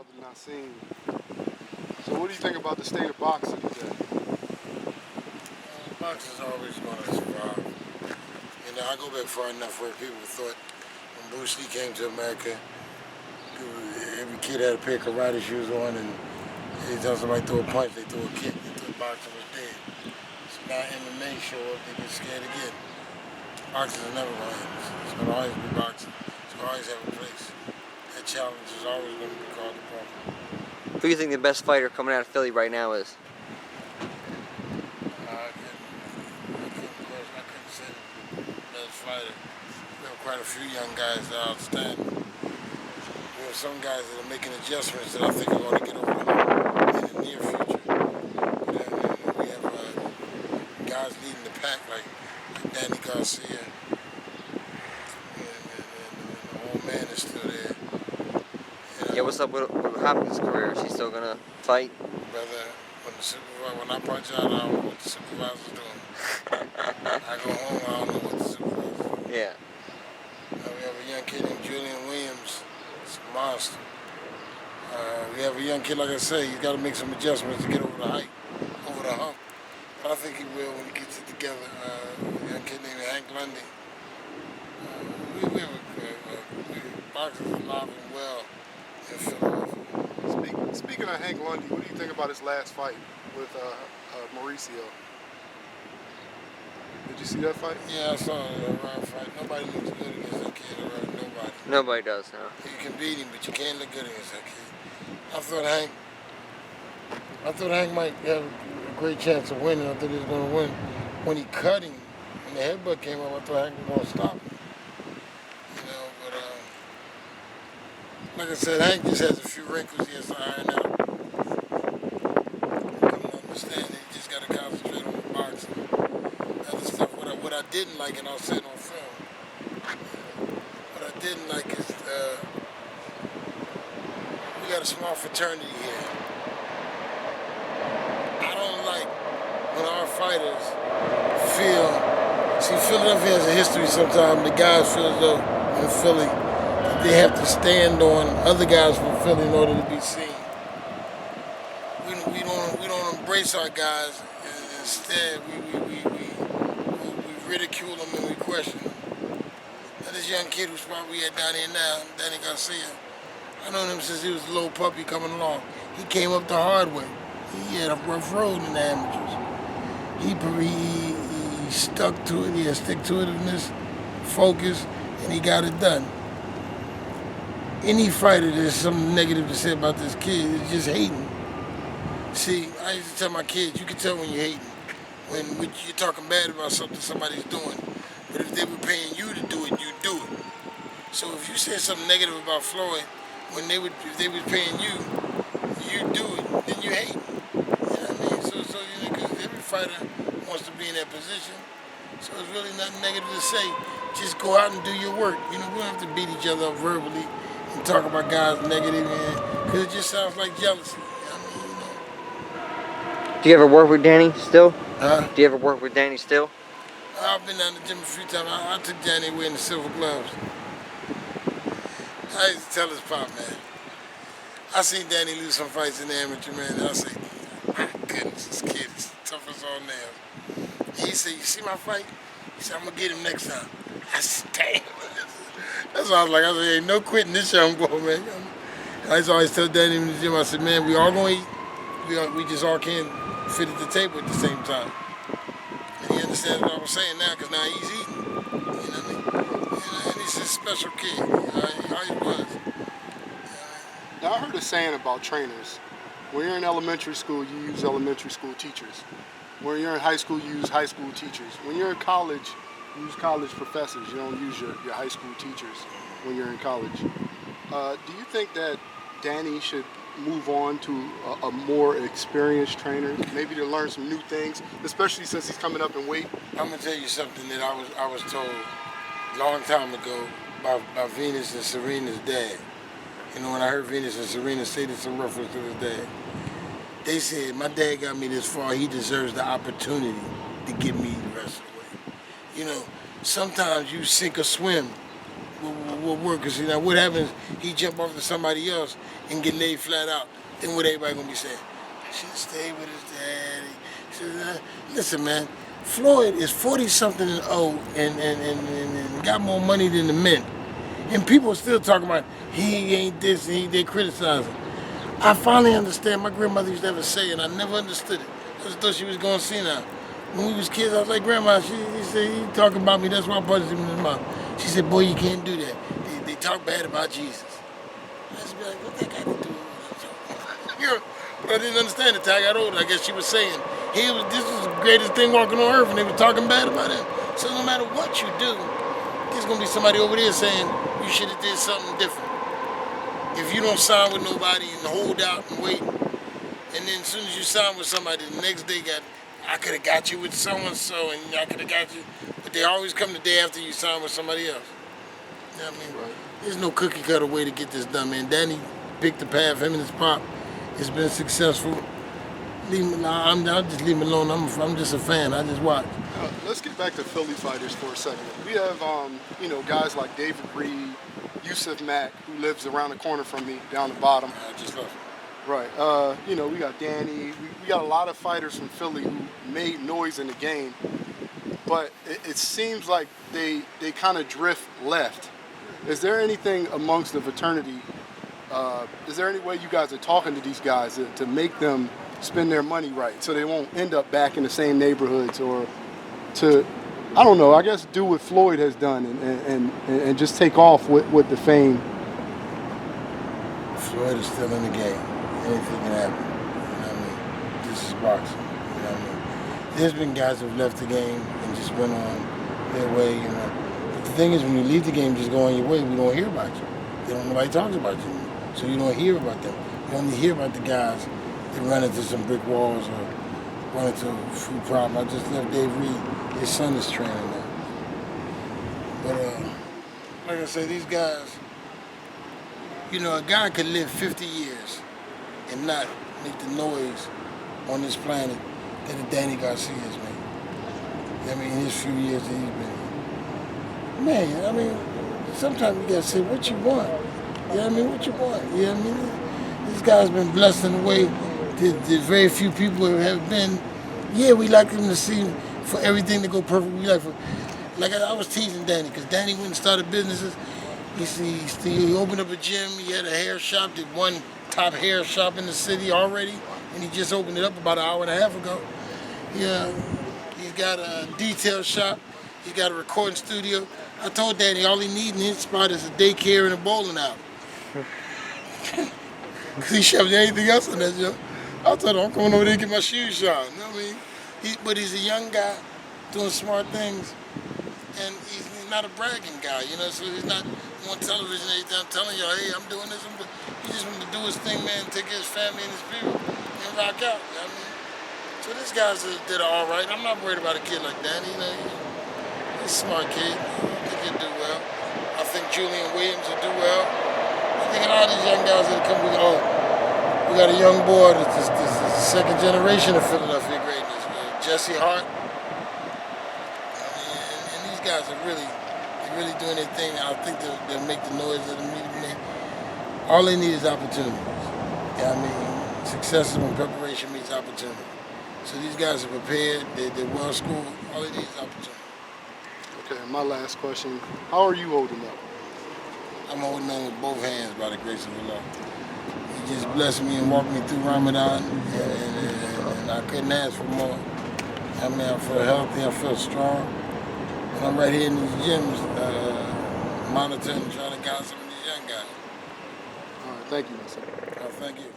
brother Naazim. So what do you think about the state of boxing today? Boxing's always going to survive. You know, I go back far enough where people thought when Bruce Lee came to America, every kid had a pair of karate shoes on, and anytime somebody threw a punch, they threw a kick, they threw a boxer was dead. So now MMA show up, they get scared again. Boxing is never going to end. It's going to always be boxing. It's going to always have a place. That challenge is always going to be called upon. Who do you think the best fighter coming out of Philly right now is? I couldn't say the best fighter. We have quite a few young guys that are outstanding. We have some guys that are making adjustments that I think are going to get over the hump in the near future. We have guys leading the pack like Danny Garcia. And the old man is still there. Yeah, what's up with Hopkins' career? Is he still gonna fight? Brother, when I punch out, I don't know what the supervisor's doing. I go home, I don't know what the supervisor's doing. Yeah. We have a young kid named Julian Williams. It's a monster. We have a young kid, like I say, he's got to make some adjustments to get over the height, over the hump. But I think he will when he gets it together. A young kid named Hank Lundy. We have boxers alive and well in Philadelphia. Speaking of Hank Lundy, what do you think about his last fight with Mauricio? Did you see that fight? Yeah, I saw that fight. Nobody looks good against that kid, right? Nobody. Nobody does, no. You can beat him, but you can't look good against that kid. I thought Hank might have a great chance of winning. I thought he was going to win. When he cut him, when the headbutt came up, I thought Hank was going to stop him. You know, but like I said, Hank just has a few wrinkles he has to iron out. Come to understand that he just got to concentrate on the boxing. Other stuff, what I didn't like, and I'll say it on film, what I didn't like is we got a small fraternity here. I don't like when our fighters see, Philadelphia has a history sometimes. The guys feel as though in Philly that they have to stand on other guys from Philly in order to be seen. We don't embrace our guys. Instead, we ridicule them and we question them. Now, this young kid who's probably at down here now, Danny Garcia, I known him since he was a little puppy coming along. He came up the hard way. He had a rough road in the amateurs. He stuck to it. He had stick-to-itiveness, focus, and he got it done. Any fighter there's something negative to say about this kid is just hating. See, I used to tell my kids, you can tell when you're hating. When you're talking bad about something somebody's doing. But if they were paying you to do it, you do it. So if you said something negative about Floyd, if they were paying you, you do it, then you hate. You know what I mean? So you know, because every fighter wants to be in that position. So it's really nothing negative to say. Just go out and do your work. You know, we don't have to beat each other up verbally and talk about guys negative, because it just sounds like jealousy. I mean, you know. Do you ever work with Danny still? Huh? Do you ever work with Danny still? I've been down to the gym a few times. I took Danny away in the silver gloves. I used to tell his pop, man. I seen Danny lose some fights in the amateur, man, and I say, my goodness, this kid is tough as all nails. And he said, you see my fight? He said, I'm going to get him next time. I said, damn. That's what I was like. I said, ain't no quitting this young boy, man. I used to always tell Danny in the gym, I said, man, we all going to eat. We just all can't fit at the table at the same time. And he understands what I was saying now, because now he's eating. You know what I mean? And he's a special kid. How he was. Now I heard a saying about trainers. When you're in elementary school, you use elementary school teachers. When you're in high school, you use high school teachers. When you're in college, you use college professors. You don't use your high school teachers when you're in college. Do you think that Danny should move on to a more experienced trainer, maybe to learn some new things, especially since he's coming up in weight? I'm gonna tell you something that I was told a long time ago by Venus and Serena's dad. You know, when I heard Venus and Serena say this in reference to his dad, they said, my dad got me this far, he deserves the opportunity to get me the rest of the way. You know, sometimes you sink or swim what work. Cause now what happens? He jump off to somebody else and get laid flat out. Then what everybody gonna be saying? I should stay with his daddy. Listen, man. Floyd is 40-something and old and got more money than the men. And people are still talking about he ain't this and they criticize him. I finally understand. My grandmother used to have a saying, and I never understood it. I just thought she was going senile. When we was kids, I was like, Grandma, he said, he talking about me, that's why I punched him in his mouth. She said, boy, you can't do that. They talk bad about Jesus. I just be like, what that got to do with it? You know, but I didn't understand it until I got older. I guess she was saying, this was the greatest thing walking on earth, and they were talking bad about him. So no matter what you do, there's going to be somebody over there saying, you should have did something different. If you don't sign with nobody and hold out and wait, and then as soon as you sign with somebody, the next day I could have got you with so-and-so, and I could have got you, but they always come the day after you sign with somebody else. You know what I mean? Right. There's no cookie cutter way to get this done, man. Danny picked the path, him and his pop. It's been successful. I'll just leave him alone. I'm just a fan. I just watch. Let's get back to Philly fighters for a second. We have, guys like David Reed, Yusuf Mack, who lives around the corner from me, down the bottom. I just love him. Right. We got Danny. We got a lot of fighters from Philly who made noise in the game, but it seems like they kind of drift left. Is there anything amongst the fraternity? Is there any way you guys are talking to these guys to make them spend their money right, so they won't end up back in the same neighborhoods, or to, I don't know, I guess do what Floyd has done and just take off with the fame? Floyd is still in the game. Anything can happen. You know what I mean? This is boxing. You know what I mean? There's been guys who've left the game and just went on their way, you know. But the thing is, when you leave the game, just go on your way, we don't hear about you. Nobody talks about you. So you don't hear about them. You only hear about the guys that run into some brick walls or run into a food problem. I just left Dave Reed. His son is training now. But like I say, these guys, you know, a guy could live 50 years and not make the noise on this planet that a Danny Garcia has made. I mean, in his few years that he's been here. Man, I mean, sometimes you gotta say what you want. You know what I mean? What you want. You know what I mean? This guy's been blessed in a way that very few people have been. Yeah, we like him to see for everything to go perfect. We like I was teasing Danny, because Danny went and started businesses. He opened up a gym. He had a hair shop, did one top hair shop in the city already, and he just opened it up about an hour and a half ago. Yeah, he's got a detail shop. He's got a recording studio. I told Danny all he needs in his spot is a daycare and a bowling alley. Because he shoved anything else in that job. I told him, I'm coming over there to get my shoes shined. You know what I mean? But he's a young guy doing smart things, and he's not a bragging guy, you know, so he's not on television every time telling y'all, hey, I'm doing this. He just wanted to do his thing, man, take care of his family and his people, and rock out, you know what I mean? So these guys did all right. I'm not worried about a kid like Danny, you know. He's a smart kid. I think he'll do well. I think Julian Williams will do well. I think a lot of these young guys that come with, we got a young boy that's the second generation of Philadelphia greatness, Jesse Hart. And these guys are really doing their thing. I think they'll make the noise that they need to make. All they need is opportunities. Yeah, I mean, success is when preparation meets opportunity. So these guys are prepared, they're well schooled. All they need is opportunity. Okay, my last question. How are you holding up? I'm holding on with both hands by the grace of Allah. He just blessed me and walked me through Ramadan, and I couldn't ask for more. I mean, I feel healthy, I feel strong. And I'm right here in these gyms, monitoring and trying to guide some of these young guys. All right, thank you, my son. Thank you.